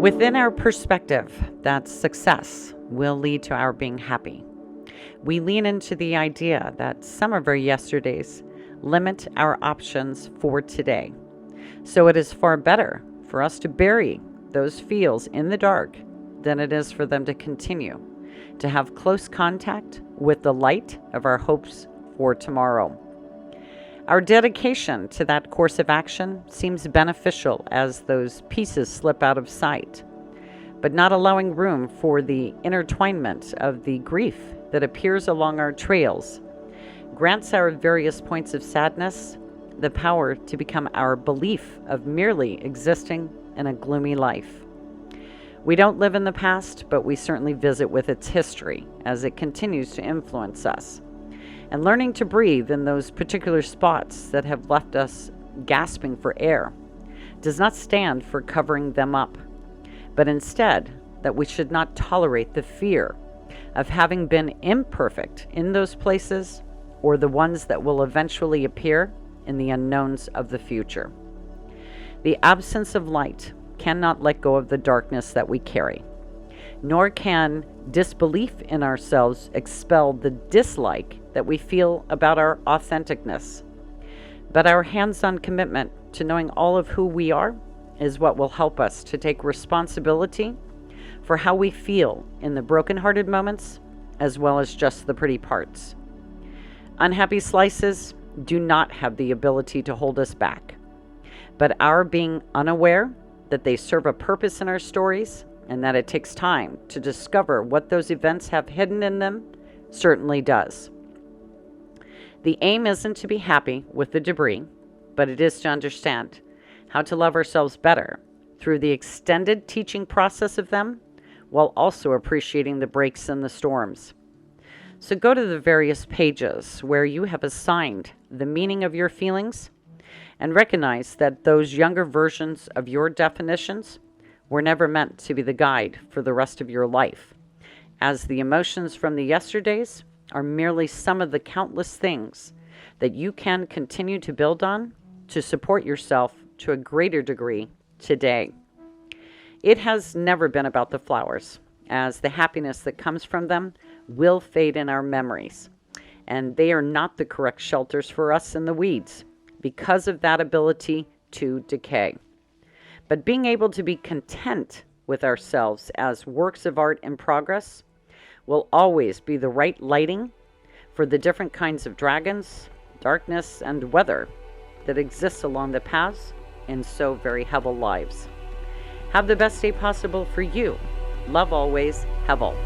Within our perspective that success will lead to our being happy, we lean into the idea that some of our yesterdays limit our options for today. So it is far better for us to bury those feels in the dark than it is for them to continue to have close contact with the light of our hopes for tomorrow. Our dedication to that course of action seems beneficial as those pieces slip out of sight, but not allowing room for the intertwinement of the grief that appears along our trails grants our various points of sadness the power to become our belief of merely existing in a gloomy life. We don't live in the past, but we certainly visit with its history as it continues to influence us. And learning to breathe in those particular spots that have left us gasping for air does not stand for covering them up, but instead that we should not tolerate the fear of having been imperfect in those places or the ones that will eventually appear in the unknowns of the future. The absence of light cannot let go of the darkness that we carry, nor can disbelief in ourselves expel the dislike that we feel about our authenticness. But our hands-on commitment to knowing all of who we are is what will help us to take responsibility for how we feel in the broken-hearted moments as well as just the pretty parts. Unhappy slices do not have the ability to hold us back, but our being unaware that they serve a purpose in our stories and that it takes time to discover what those events have hidden in them certainly does. The aim isn't to be happy with the debris, but it is to understand how to love ourselves better through the extended teaching process of them, while also appreciating the breaks and the storms. So go to the various pages where you have assigned the meaning of your feelings and recognize that those younger versions of your definitions were never meant to be the guide for the rest of your life, as the emotions from the yesterdays are merely some of the countless things that you can continue to build on to support yourself to a greater degree today. It has never been about the flowers, as the happiness that comes from them will fade in our memories, and they are not the correct shelters for us in the weeds because of that ability to decay. But being able to be content with ourselves as works of art in progress will always be the right lighting for the different kinds of dragons, darkness, and weather that exists along the paths in so very Hevel lives. Have the best day possible for you. Love always, Hevel.